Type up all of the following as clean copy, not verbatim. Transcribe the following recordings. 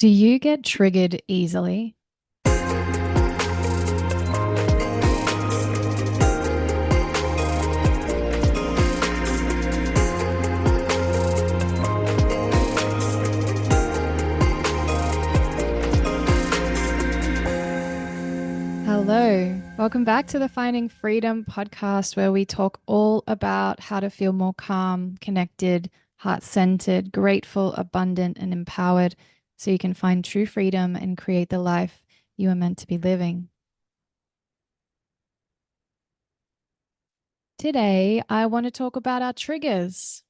Do you get triggered easily? Hello, welcome back to the Finding Freedom podcast, where we talk all about how to feel more calm, connected, heart-centered, grateful, abundant, and empowered so you can find true freedom and create the life you are meant to be living. Today, I want to talk about our triggers.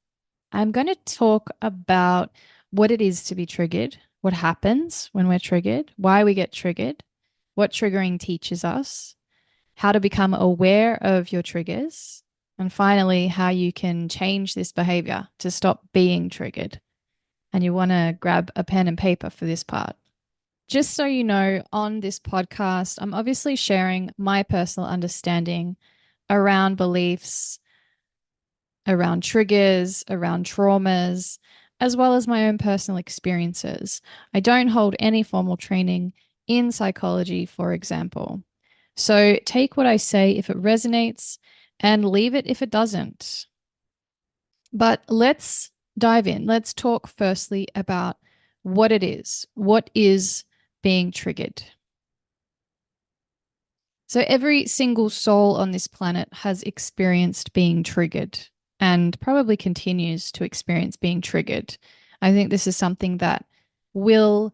I'm going to talk about what it is to be triggered, what happens when we're triggered, why we get triggered, what triggering teaches us, how to become aware of your triggers, and finally, how you can change this behavior to stop being triggered. And you want to grab a pen and paper for this part. Just so you know, on this podcast, I'm obviously sharing my personal understanding around beliefs, around triggers, around traumas, as well as my own personal experiences. I don't hold any formal training in psychology, for example. So take what I say if it resonates and leave it if it doesn't. But let's dive in. Let's talk firstly about what it is. What is being triggered? So every single soul on this planet has experienced being triggered and probably continues to experience being triggered. I think this is something that will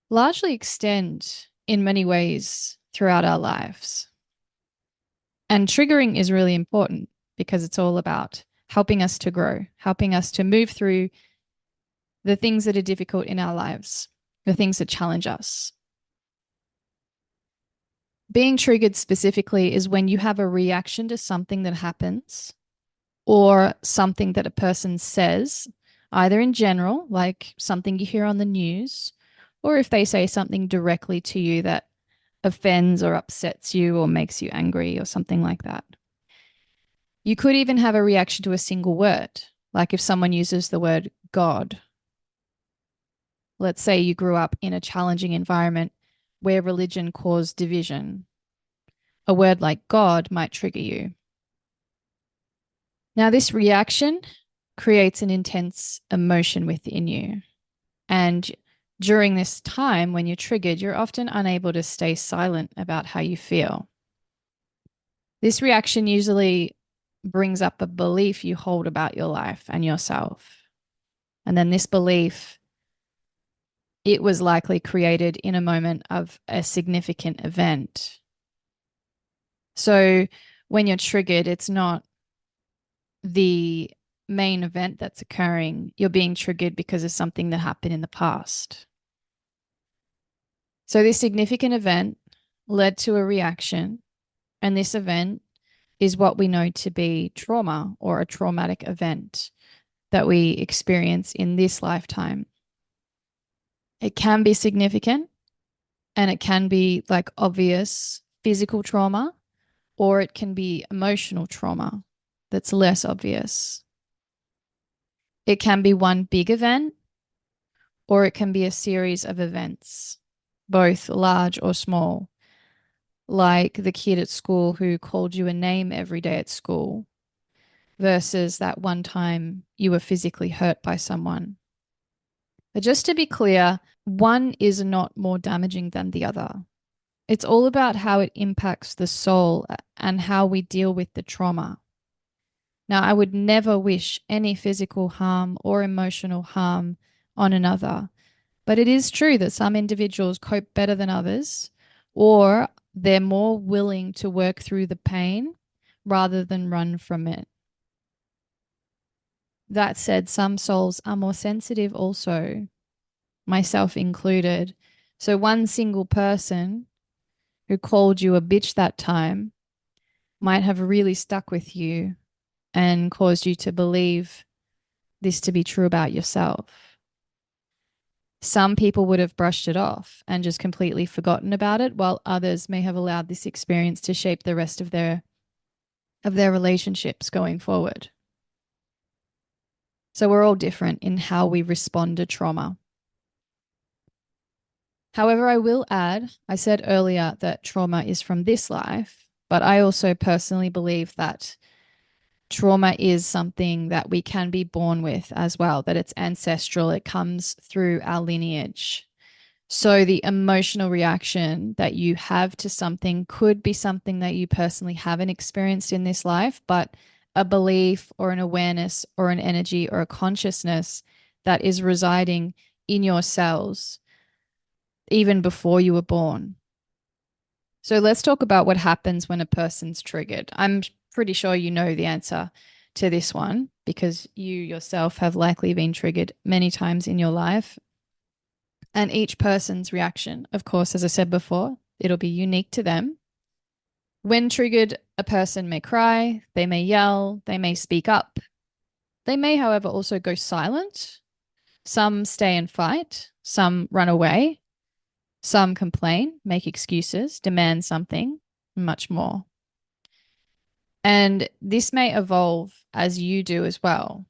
largely extend in many ways throughout our lives. And triggering is really important because it's all about helping us to grow, helping us to move through the things that are difficult in our lives, the things that challenge us. Being triggered specifically is when you have a reaction to something that happens or something that a person says, either in general, like something you hear on the news, or if they say something directly to you that offends or upsets you or makes you angry or something like that. You could even have a reaction to a single word, like if someone uses the word God. Let's say you grew up in a challenging environment where religion caused division. A word like God might trigger you. Now, this reaction creates an intense emotion within you. And during this time, when you're triggered, you're often unable to stay silent about how you feel. This reaction usually brings up a belief you hold about your life and yourself. And then this belief, it was likely created in a moment of a significant event. So when you're triggered, it's not the main event that's occurring. You're being triggered because of something that happened in the past. So this significant event led to a reaction, and this event is what we know to be trauma or a traumatic event that we experience in this lifetime. It can be significant and it can be like obvious physical trauma, or it can be emotional trauma that's less obvious. It can be one big event, or it can be a series of events, both large or small, like the kid at school who called you a name every day at school versus that one time you were physically hurt by someone. But just to be clear, one is not more damaging than the other. It's all about how it impacts the soul and how we deal with the trauma. Now, I would never wish any physical harm or emotional harm on another, but it is true that some individuals cope better than others, or they're more willing to work through the pain rather than run from it. That said, some souls are more sensitive also, myself included. So one single person who called you a bitch that time might have really stuck with you and caused you to believe this to be true about yourself. Some people would have brushed it off and just completely forgotten about it, while others may have allowed this experience to shape the rest of their relationships going forward. So we're all different in how we respond to trauma. However, I will add, I said earlier that trauma is from this life, but I also personally believe that trauma is something that we can be born with as well, that it's ancestral, it comes through our lineage. So the emotional reaction that you have to something could be something that you personally haven't experienced in this life, but a belief or an awareness or an energy or a consciousness that is residing in your cells even before you were born. So let's talk about what happens when a person's triggered. I'm pretty sure you know the answer to this one because you yourself have likely been triggered many times in your life. And each person's reaction, of course, as I said before, it'll be unique to them. When triggered, a person may cry, they may yell, they may speak up. They may, however, also go silent. Some stay and fight, some run away, some complain, make excuses, demand something, and much more. And this may evolve as you do as well.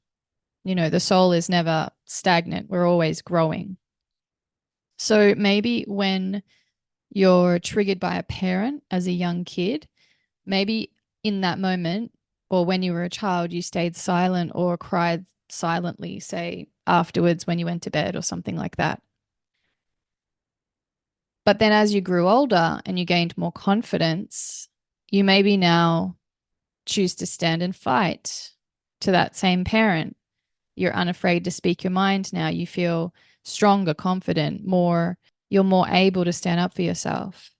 You know, the soul is never stagnant, we're always growing. So maybe when you're triggered by a parent as a young kid, maybe in that moment or when you were a child, you stayed silent or cried silently, say afterwards when you went to bed or something like that. But then as you grew older and you gained more confidence, you maybe now choose to stand and fight to that same parent. You're unafraid to speak your mind now. You feel stronger, confident, you're more able to stand up for yourself.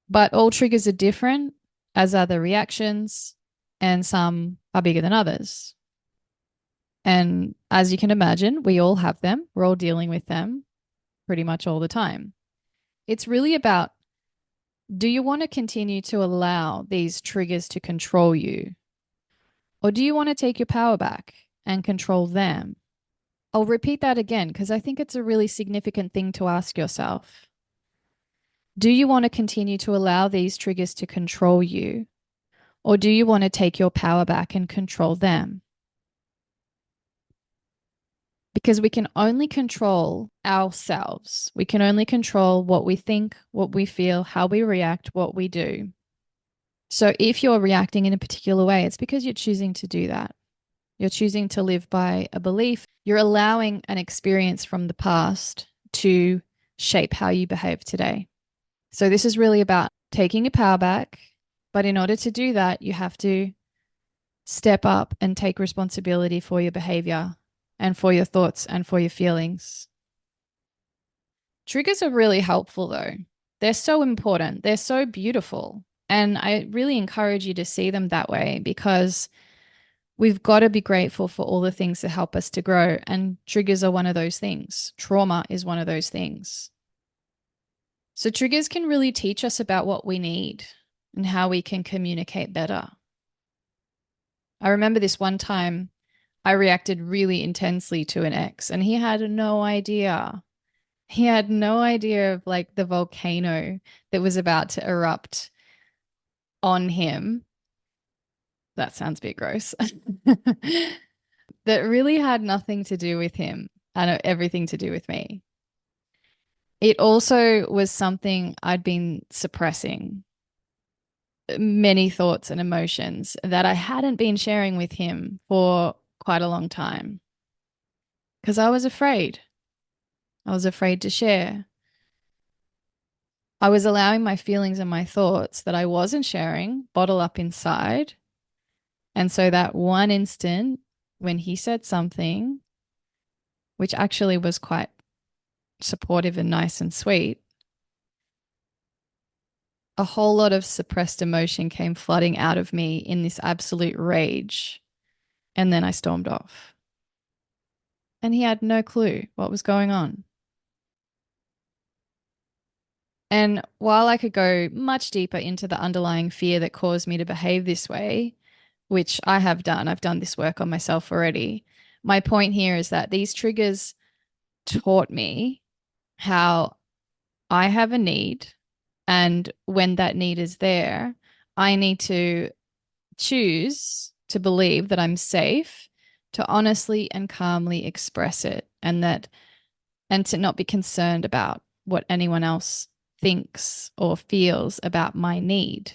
But all triggers are different, as are the reactions, and some are bigger than others. And as you can imagine, we all have them. We're all dealing with them pretty much all the time. It's really about, do you want to continue to allow these triggers to control you? Or do you want to take your power back and control them? I'll repeat that again because I think it's a really significant thing to ask yourself. Do you want to continue to allow these triggers to control you? Or do you want to take your power back and control them? Because we can only control ourselves. We can only control what we think, what we feel, how we react, what we do. So if you're reacting in a particular way, it's because you're choosing to do that. You're choosing to live by a belief. You're allowing an experience from the past to shape how you behave today. So this is really about taking your power back. But in order to do that, you have to step up and take responsibility for your behavior and for your thoughts and for your feelings. Triggers are really helpful though. They're so important. They're so beautiful. And I really encourage you to see them that way because we've got to be grateful for all the things that help us to grow. And triggers are one of those things. Trauma is one of those things. So triggers can really teach us about what we need and how we can communicate better. I remember this one time I reacted really intensely to an ex and he had no idea. He had no idea of like the volcano that was about to erupt on him. That sounds a bit gross. That really had nothing to do with him and everything to do with me. It also was something I'd been suppressing, many thoughts and emotions that I hadn't been sharing with him for quite a long time because I was afraid. I was afraid to share. I was allowing my feelings and my thoughts that I wasn't sharing bottle up inside. And so that one instant when he said something, which actually was quite supportive and nice and sweet, a whole lot of suppressed emotion came flooding out of me in this absolute rage. And then I stormed off. And he had no clue what was going on. And while I could go much deeper into the underlying fear that caused me to behave this way, which I have done, I've done this work on myself already. My point here is that these triggers taught me how I have a need. And when that need is there, I need to choose to believe that I'm safe to honestly and calmly express it and to not be concerned about what anyone else thinks or feels about my need.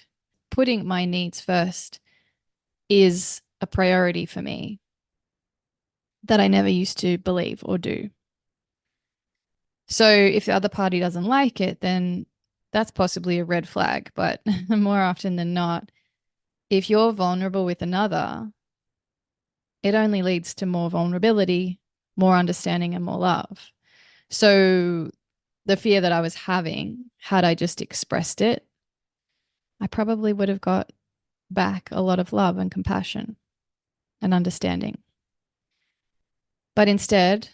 Putting my needs first is a priority for me that I never used to believe or do. So if the other party doesn't like it, then that's possibly a red flag. But more often than not, if you're vulnerable with another, it only leads to more vulnerability, more understanding, and more love. So the fear that I was having, had I just expressed it, I probably would have got back a lot of love and compassion and understanding. But instead,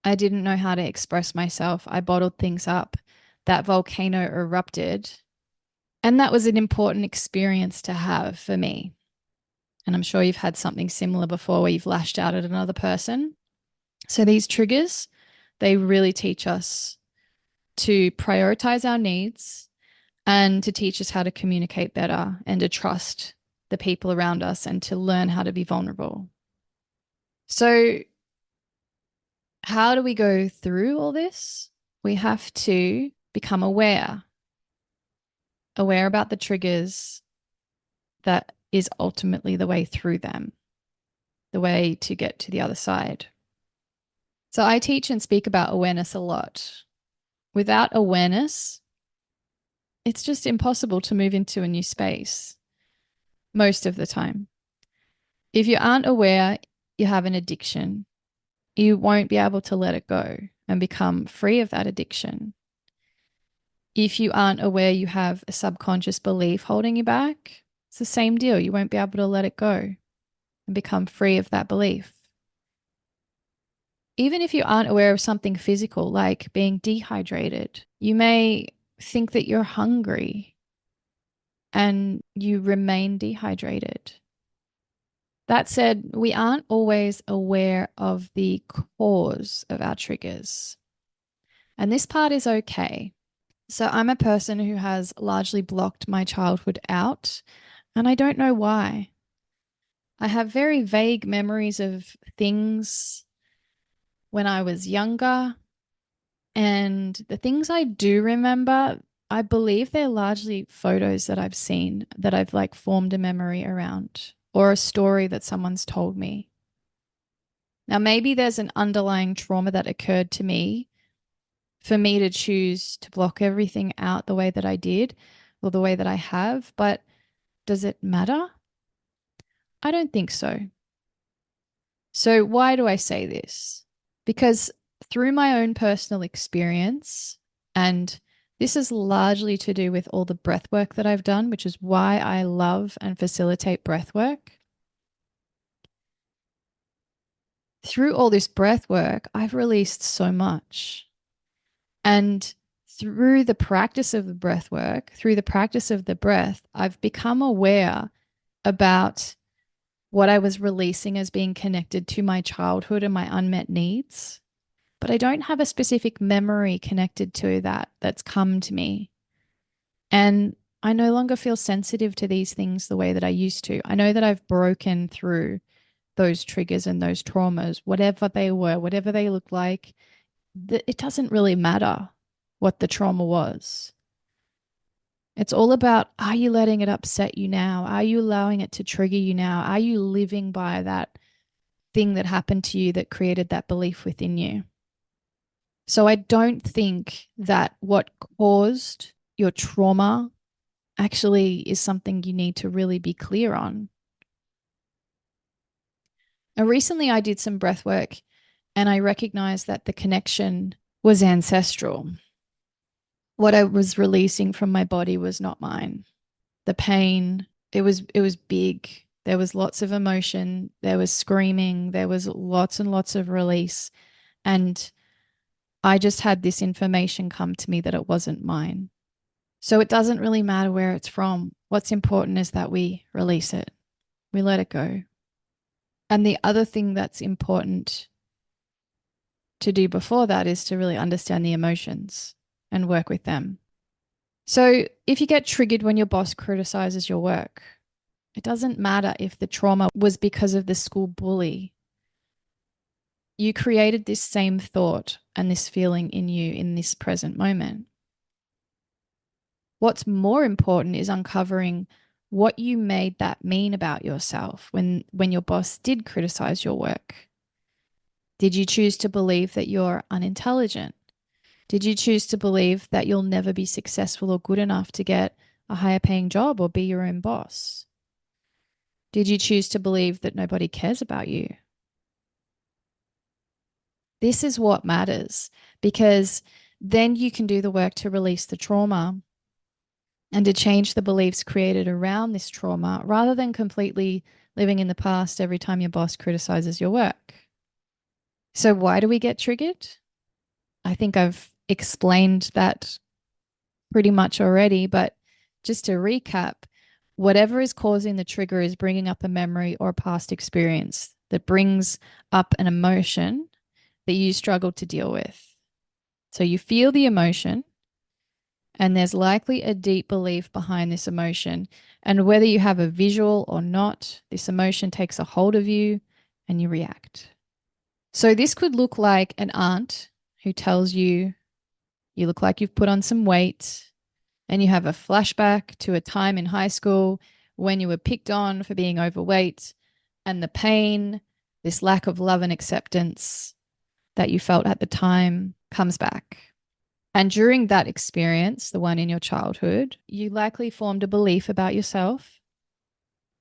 I didn't know how to express myself. I bottled things up. That volcano erupted. And that was an important experience to have for me. And I'm sure you've had something similar before where you've lashed out at another person. So these triggers, they really teach us to prioritize our needs and to teach us how to communicate better and to trust the people around us and to learn how to be vulnerable. So, how do we go through all this? We have to become aware about the triggers that is ultimately the way through them, the way to get to the other side. So, I teach and speak about awareness a lot. Without awareness, it's just impossible to move into a new space most of the time. If you aren't aware, you have an addiction. You won't be able to let it go and become free of that addiction. If you aren't aware you have a subconscious belief holding you back, it's the same deal. You won't be able to let it go and become free of that belief. Even if you aren't aware of something physical like being dehydrated, you may think that you're hungry and you remain dehydrated. That said, we aren't always aware of the cause of our triggers. And this part is okay. So I'm a person who has largely blocked my childhood out, and I don't know why. I have very vague memories of things when I was younger, and the things I do remember, I believe they're largely photos that I've seen that I've like formed a memory around, or a story that someone's told me. Now, maybe there's an underlying trauma that occurred to me for me to choose to block everything out the way that I did or the way that I have, but does it matter? I don't think so. So, why do I say this? Because through my own personal experience, and this is largely to do with all the breath work that I've done, which is why I love and facilitate breath work. Through all this breath work, I've released so much. And through the practice of the breath work, through the practice of the breath, I've become aware about what I was releasing as being connected to my childhood and my unmet needs. But I don't have a specific memory connected to that that's come to me. And I no longer feel sensitive to these things the way that I used to. I know that I've broken through those triggers and those traumas, whatever they were, whatever they look like. It doesn't really matter what the trauma was. It's all about, are you letting it upset you now? Are you allowing it to trigger you now? Are you living by that thing that happened to you that created that belief within you? So I don't think that what caused your trauma actually is something you need to really be clear on. Now, recently I did some breath work and I recognized that the connection was ancestral. What I was releasing from my body was not mine. The pain, it was big. There was lots of emotion, there was screaming, there was lots and lots of release. And I just had this information come to me that it wasn't mine. So it doesn't really matter where it's from. What's important is that we release it. We let it go. And the other thing that's important to do before that is to really understand the emotions and work with them. So if you get triggered when your boss criticizes your work, it doesn't matter if the trauma was because of the school bully. You created this same thought and this feeling in you in this present moment. What's more important is uncovering what you made that mean about yourself when your boss did criticize your work. Did you choose to believe that you're unintelligent? Did you choose to believe that you'll never be successful or good enough to get a higher paying job or be your own boss? Did you choose to believe that nobody cares about you? This is what matters, because then you can do the work to release the trauma and to change the beliefs created around this trauma rather than completely living in the past every time your boss criticizes your work. So, why do we get triggered? I think I've explained that pretty much already, but just to recap, whatever is causing the trigger is bringing up a memory or a past experience that brings up an emotion that you struggle to deal with. So you feel the emotion, and there's likely a deep belief behind this emotion. And whether you have a visual or not, this emotion takes a hold of you and you react. So this could look like an aunt who tells you you look like you've put on some weight, and you have a flashback to a time in high school when you were picked on for being overweight, and the pain, this lack of love and acceptance that you felt at the time comes back. And during that experience, the one in your childhood, you likely formed a belief about yourself,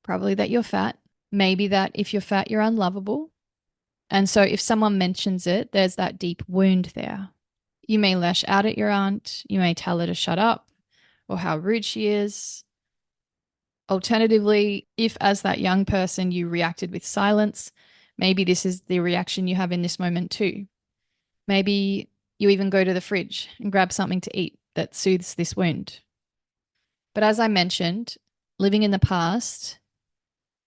probably that you're fat, maybe that if you're fat, you're unlovable. And so if someone mentions it, there's that deep wound there. You may lash out at your aunt, you may tell her to shut up or how rude she is. Alternatively, if as that young person you reacted with silence, maybe this is the reaction you have in this moment too. Maybe you even go to the fridge and grab something to eat that soothes this wound. But as I mentioned, living in the past,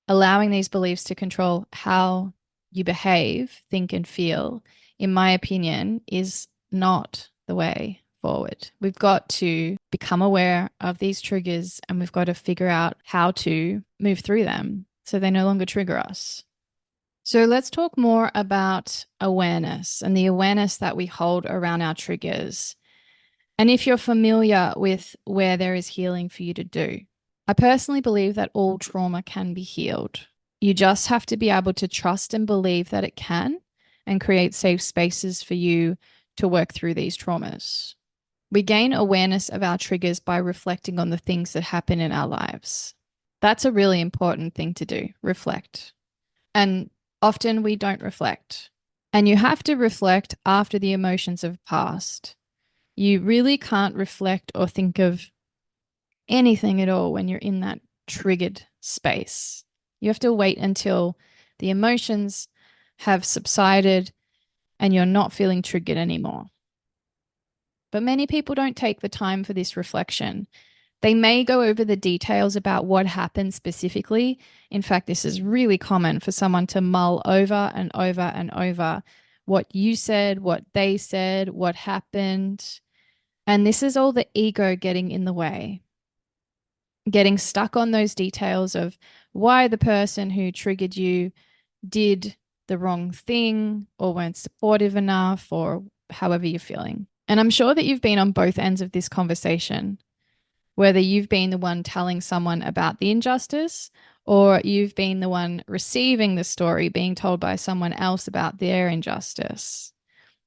allowing these beliefs to control how you behave, think, and feel, in my opinion, is not the way forward. We've got to become aware of these triggers and we've got to figure out how to move through them so they no longer trigger us. So let's talk more about awareness and the awareness that we hold around our triggers. And if you're familiar with where there is healing for you to do, I personally believe that all trauma can be healed. You just have to be able to trust and believe that it can and create safe spaces for you to work through these traumas. We gain awareness of our triggers by reflecting on the things that happen in our lives. That's a really important thing to do, reflect. And often we don't reflect. And you have to reflect after the emotions have passed. You really can't reflect or think of anything at all when you're in that triggered space. You have to wait until the emotions have subsided and you're not feeling triggered anymore. But many people don't take the time for this reflection. They may go over the details about what happened specifically. In fact, this is really common for someone to mull over and over and over what you said, what they said, what happened. And this is all the ego getting in the way, getting stuck on those details of why the person who triggered you did the wrong thing or weren't supportive enough or however you're feeling. And I'm sure that you've been on both ends of this conversation, whether you've been the one telling someone about the injustice or you've been the one receiving the story being told by someone else about their injustice.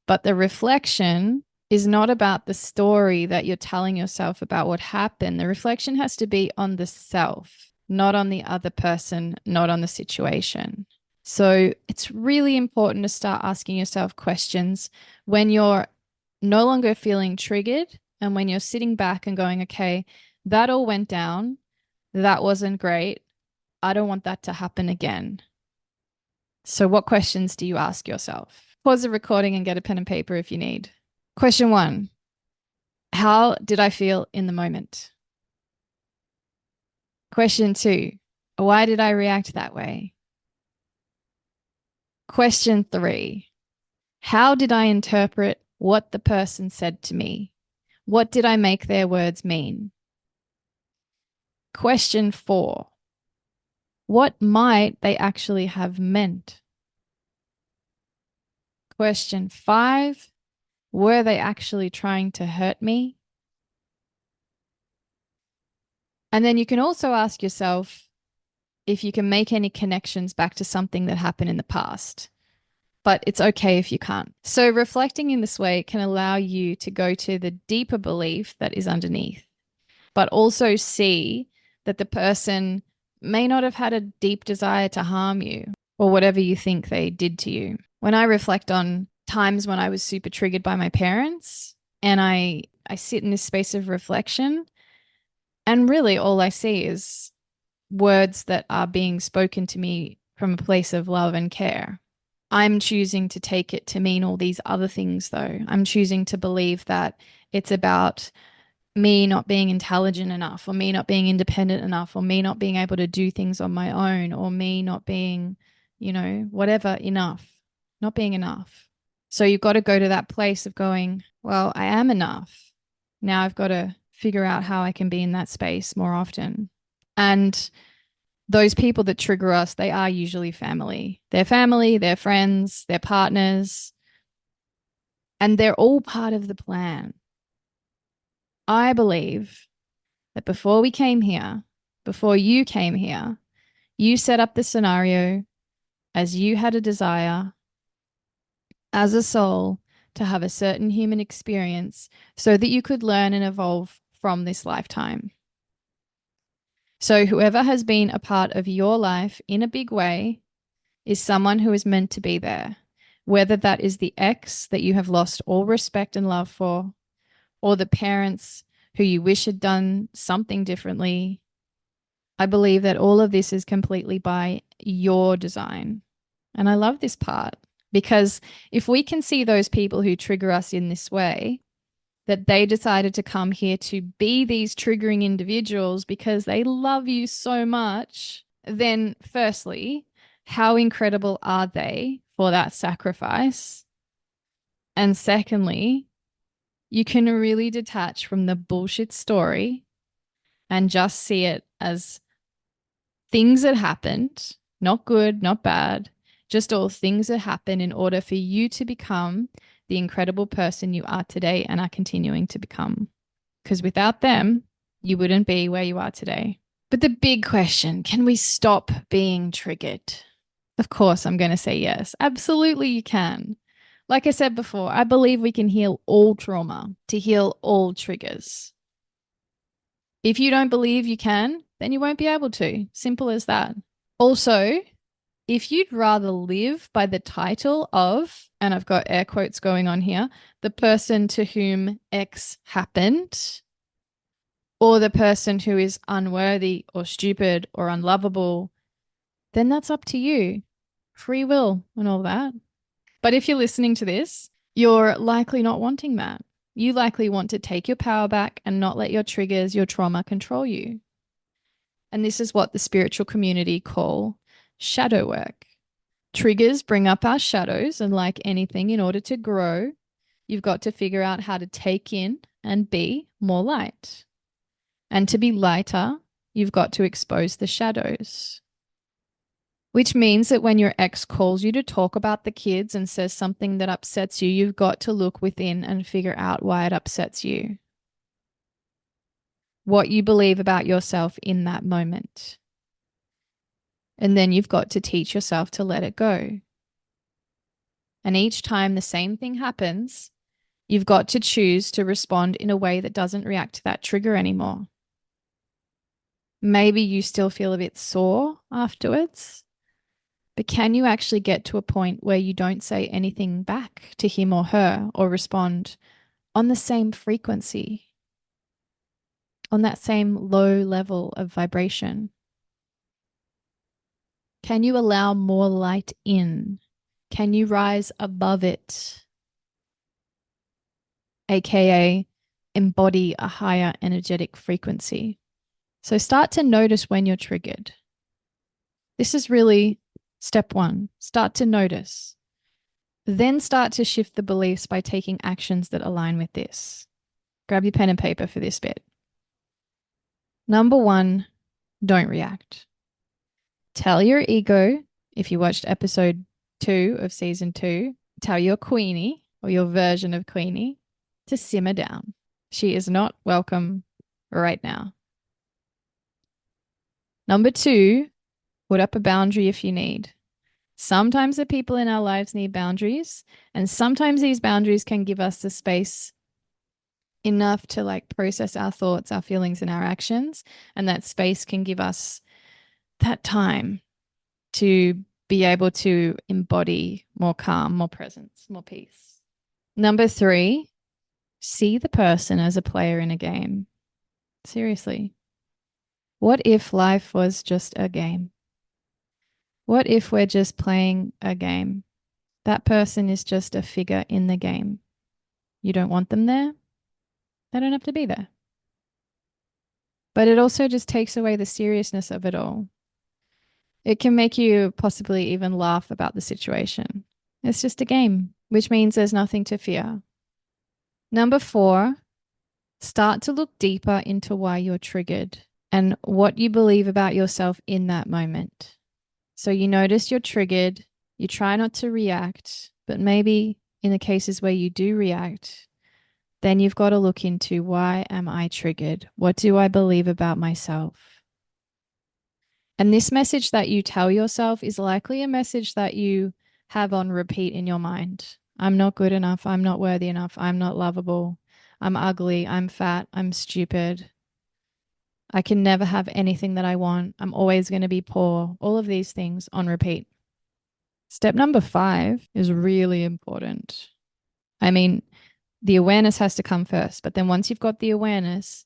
But the reflection is not about the story that you're telling yourself about what happened. The reflection has to be on the self, not on the other person, not on the situation. So it's really important to start asking yourself questions when you're no longer feeling triggered and when you're sitting back and going, okay, that all went down. That wasn't great. I don't want that to happen again. So what questions do you ask yourself? Pause the recording and get a pen and paper if you need. Question 1. How did I feel in the moment? Question 2. Why did I react that way? Question 3. How did I interpret what the person said to me? What did I make their words mean? Question 4. What might they actually have meant? Question 5, were they actually trying to hurt me? And then you can also ask yourself if you can make any connections back to something that happened in the past. But it's okay if you can't. So reflecting in this way can allow you to go to the deeper belief that is underneath, but also see that the person may not have had a deep desire to harm you or whatever you think they did to you. When I reflect on times when I was super triggered by my parents and I sit in this space of reflection, and really all I see is words that are being spoken to me from a place of love and care. I'm choosing to take it to mean all these other things, though. I'm choosing to believe that it's about me not being intelligent enough, or me not being independent enough, or me not being able to do things on my own, or me not being, whatever, enough, not being enough. So you've got to go to that place of going, well, I am enough. Now I've got to figure out how I can be in that space more often. And those people that trigger us, they are usually family. They're family, they're friends, they're partners, and they're all part of the plan. I believe that before we came here, before you came here, you set up the scenario as you had a desire as a soul to have a certain human experience so that you could learn and evolve from this lifetime. So whoever has been a part of your life in a big way is someone who is meant to be there, whether that is the ex that you have lost all respect and love for, or the parents who you wish had done something differently. I believe that all of this is completely by your design. And I love this part because if we can see those people who trigger us in this way, that they decided to come here to be these triggering individuals because they love you so much, then firstly, how incredible are they for that sacrifice? And secondly, you can really detach from the bullshit story and just see it as things that happened, not good, not bad, just all things that happen in order for you to become the incredible person you are today and are continuing to become. Because without them, you wouldn't be where you are today. But the big question, can we stop being triggered? Of course, I'm going to say yes. Absolutely, you can. Like I said before, I believe we can heal all trauma to heal all triggers. If you don't believe you can, then you won't be able to. Simple as that. Also, if you'd rather live by the title of, and I've got air quotes going on here, the person to whom X happened, or the person who is unworthy or stupid or unlovable, then that's up to you. Free will and all that. But if you're listening to this, you're likely not wanting that. You likely want to take your power back and not let your triggers, your trauma control you. And this is what the spiritual community call shadow work. Triggers bring up our shadows, and like anything, in order to grow, you've got to figure out how to take in and be more light. And to be lighter, you've got to expose the shadows. Which means that when your ex calls you to talk about the kids and says something that upsets you, you've got to look within and figure out why it upsets you. What you believe about yourself in that moment. And then you've got to teach yourself to let it go. And each time the same thing happens, you've got to choose to respond in a way that doesn't react to that trigger anymore. Maybe you still feel a bit sore afterwards, but can you actually get to a point where you don't say anything back to him or her or respond on the same frequency, on that same low level of vibration? Can you allow more light in? Can you rise above it? AKA embody a higher energetic frequency. So start to notice when you're triggered. This is really step one. Start to notice. Then start to shift the beliefs by taking actions that align with this. Grab your pen and paper for this bit. Number one, don't react. Tell your ego, if you watched episode 2 of season 2, Tell your queenie or your version of queenie to simmer down. She is not welcome right now. Number two, put up a boundary if you need. Sometimes the people in our lives need boundaries, and sometimes these boundaries can give us the space enough to like process our thoughts, our feelings, and our actions. And that space can give us that time to be able to embody more calm, more presence, more peace. Number three, see the person as a player in a game. Seriously. What if life was just a game? What if we're just playing a game? That person is just a figure in the game. You don't want them there, they don't have to be there. But it also just takes away the seriousness of it all. It can make you possibly even laugh about the situation. It's just a game, which means there's nothing to fear. Number four, start to look deeper into why you're triggered and what you believe about yourself in that moment. So you notice you're triggered, you try not to react, but maybe in the cases where you do react, then you've got to look into why am I triggered? What do I believe about myself? And this message that you tell yourself is likely a message that you have on repeat in your mind. I'm not good enough. I'm not worthy enough. I'm not lovable. I'm ugly. I'm fat. I'm stupid. I can never have anything that I want. I'm always going to be poor. All of these things on repeat. Step number five is really important. I mean, the awareness has to come first, but then once you've got the awareness,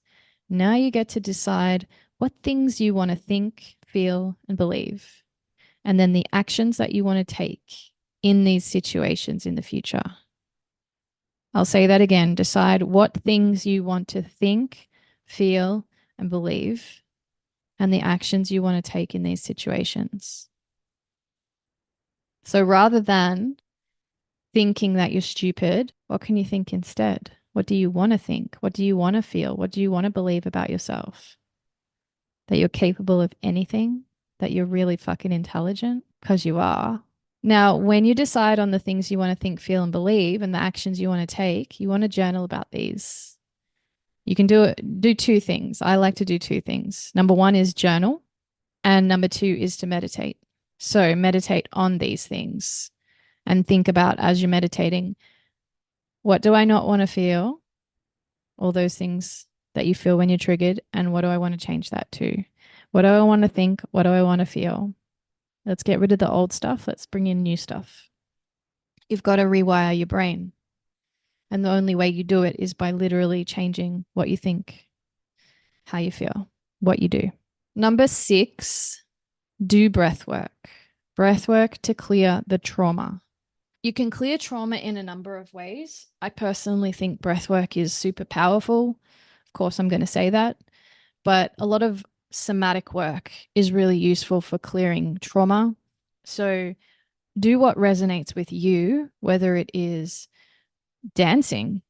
now you get to decide what things you want to think, feel, and believe, and then the actions that you want to take in these situations in the future. I'll say that again. Decide what things you want to think, feel, and believe, and the actions you want to take in these situations. So rather than thinking that you're stupid, what can you think instead? What do you want to think? What do you want to feel? What do you want to believe about yourself? That you're capable of anything? That you're really fucking intelligent? Because you are. Now, when you decide on the things you want to think, feel, and believe and the actions you want to take, you want to journal about these. You can do two things. I like to do two things. Number one is journal, and number two is to meditate. So meditate on these things and think about as you're meditating, what do I not want to feel? All those things that you feel when you're triggered. And what do I want to change that to? What do I want to think? What do I want to feel? Let's get rid of the old stuff. Let's bring in new stuff. You've got to rewire your brain. And the only way you do it is by literally changing what you think, how you feel, what you do. Number six, do breath work. Breath work to clear the trauma. You can clear trauma in a number of ways. I personally think breath work is super powerful. Of course, I'm going to say that. But a lot of somatic work is really useful for clearing trauma. So do what resonates with you, whether it is dancing,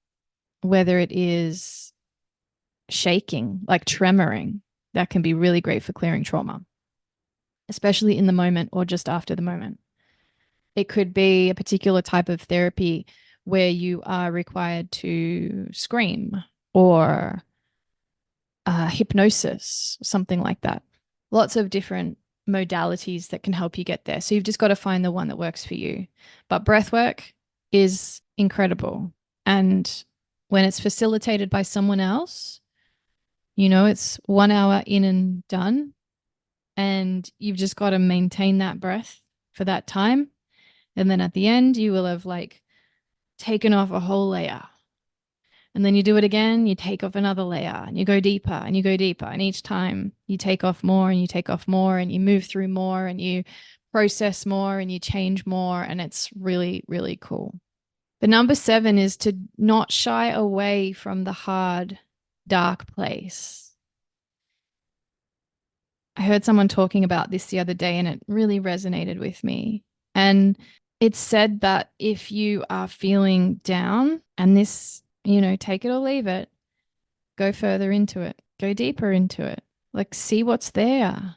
whether it is shaking, like tremoring. That can be really great for clearing trauma, especially in the moment or just after the moment. It could be a particular type of therapy where you are required to scream or hypnosis, something like that. Lots of different modalities that can help you get there. So you've just got to find the one that works for you. But breath work is incredible. And when it's facilitated by someone else, it's 1 hour in and done. And you've just got to maintain that breath for that time. And then at the end, you will have like taken off a whole layer. And then you do it again, you take off another layer and you go deeper and you go deeper. And each time you take off more and you take off more and you move through more and you process more and you change more. And it's really, really cool. The number seven is to not shy away from the hard, dark place. I heard someone talking about this the other day and it really resonated with me. And it's said that if you are feeling down and this, take it or leave it, go further into it, go deeper into it, like see what's there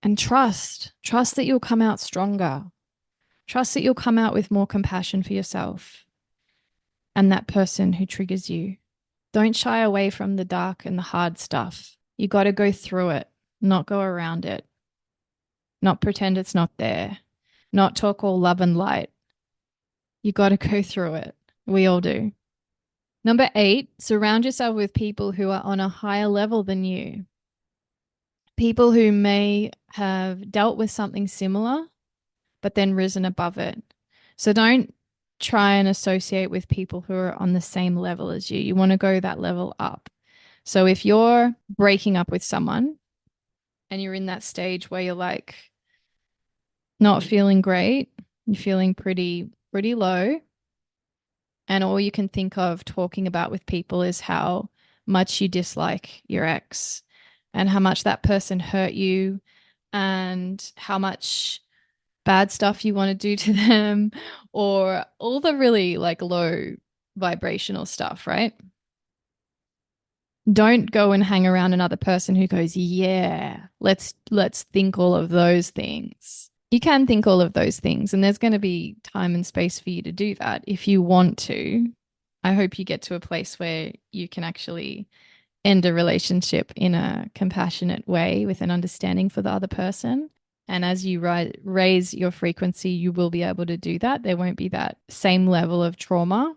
and trust that you'll come out stronger. Trust that you'll come out with more compassion for yourself and that person who triggers you. Don't shy away from the dark and the hard stuff. You got to go through it, not go around it, not pretend it's not there, not talk all love and light. You got to go through it. We all do. Number 8, surround yourself with people who are on a higher level than you. People who may have dealt with something similar, but then risen above it. So don't try and associate with people who are on the same level as you. You want to go that level up. So if you're breaking up with someone and you're in that stage where you're like not feeling great, you're feeling pretty low, and all you can think of talking about with people is how much you dislike your ex and how much that person hurt you and how much bad stuff you want to do to them or all the really like low vibrational stuff, right? Don't go and hang around another person who goes, "Yeah, let's think all of those things." You can think all of those things, and there's going to be time and space for you to do that if you want to. I hope you get to a place where you can actually end a relationship in a compassionate way with an understanding for the other person. And as you raise your frequency, you will be able to do that. There won't be that same level of trauma,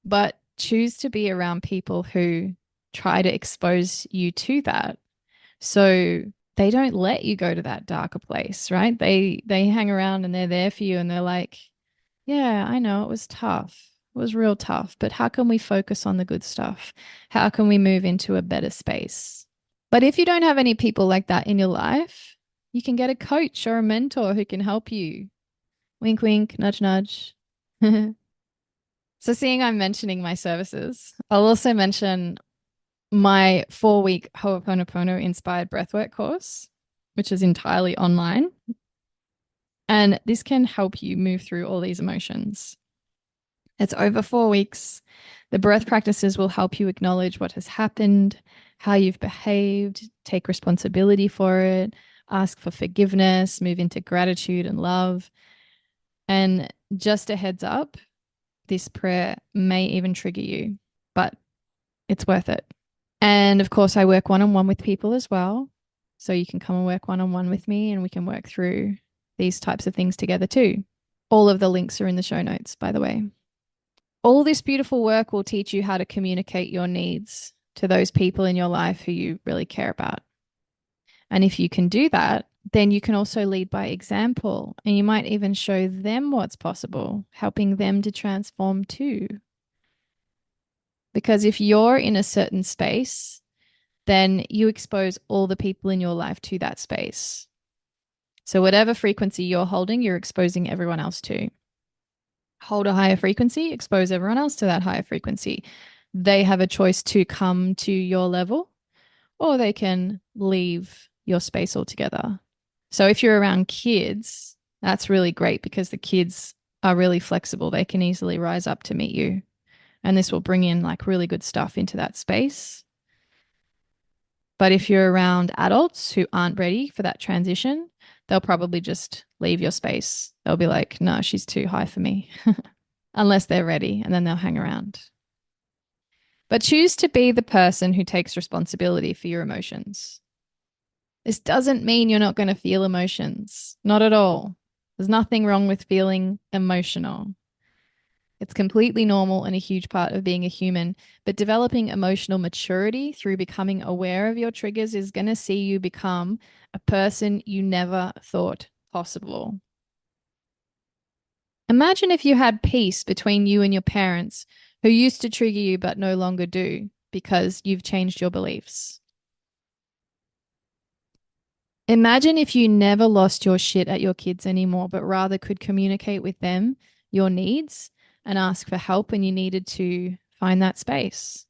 but choose to be around people who try to expose you to that. So they don't let you go to that darker place, right? They hang around and they're there for you and they're like, "Yeah, I know it was tough. It was real tough, but how can we focus on the good stuff? How can we move into a better space?" But if you don't have any people like that in your life, you can get a coach or a mentor who can help you. Wink, wink, nudge, nudge. So, seeing I'm mentioning my services, I'll also mention my 4-week Ho'oponopono inspired breathwork course, which is entirely online. And this can help you move through all these emotions. It's over 4 weeks. The breath practices will help you acknowledge what has happened, how you've behaved, take responsibility for it, ask for forgiveness, move into gratitude and love. And just a heads up, this prayer may even trigger you, but it's worth it. And of course, I work one-on-one with people as well. So you can come and work one-on-one with me and we can work through these types of things together too. All of the links are in the show notes, by the way. All this beautiful work will teach you how to communicate your needs to those people in your life who you really care about. And if you can do that, then you can also lead by example and you might even show them what's possible, helping them to transform too. Because if you're in a certain space, then you expose all the people in your life to that space. So whatever frequency you're holding, you're exposing everyone else to. Hold a higher frequency, expose everyone else to that higher frequency. They have a choice to come to your level or they can leave your space altogether. So if you're around kids, that's really great because the kids are really flexible. They can easily rise up to meet you. And this will bring in like really good stuff into that space. But if you're around adults who aren't ready for that transition, they'll probably just leave your space. They'll be like, "No, she's too high for me," unless they're ready, and then they'll hang around. But choose to be the person who takes responsibility for your emotions. This doesn't mean you're not going to feel emotions. Not at all. There's nothing wrong with feeling emotional. It's completely normal and a huge part of being a human. But developing emotional maturity through becoming aware of your triggers is going to see you become a person you never thought possible. Imagine if you had peace between you and your parents who used to trigger you but no longer do because you've changed your beliefs. Imagine if you never lost your shit at your kids anymore, but rather could communicate with them your needs and ask for help when you needed to find that space.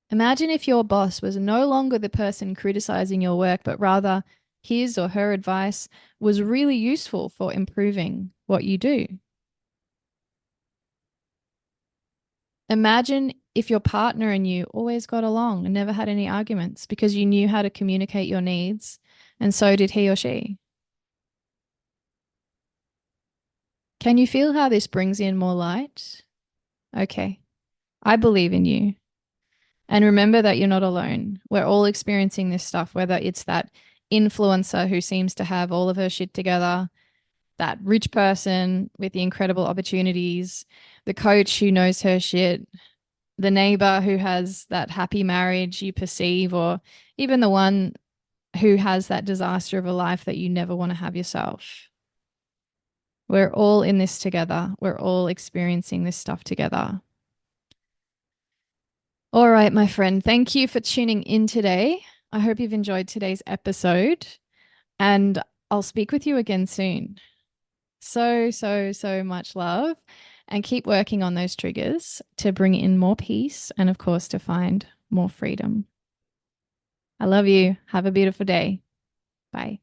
Imagine if your boss was no longer the person criticizing your work, but rather his or her advice was really useful for improving what you do. Imagine if your partner and you always got along and never had any arguments because you knew how to communicate your needs, and so did he or she. Can you feel how this brings in more light? Okay. I believe in you. And remember that you're not alone. We're all experiencing this stuff, whether it's that influencer who seems to have all of her shit together, that rich person with the incredible opportunities, the coach who knows her shit, the neighbor who has that happy marriage you perceive, or even the one who has that disaster of a life that you never want to have yourself. We're all in this together. We're all experiencing this stuff together. All right, my friend. Thank you for tuning in today. I hope you've enjoyed today's episode, and I'll speak with you again soon. So much love, and keep working on those triggers to bring in more peace and, of course, to find more freedom. I love you. Have a beautiful day. Bye.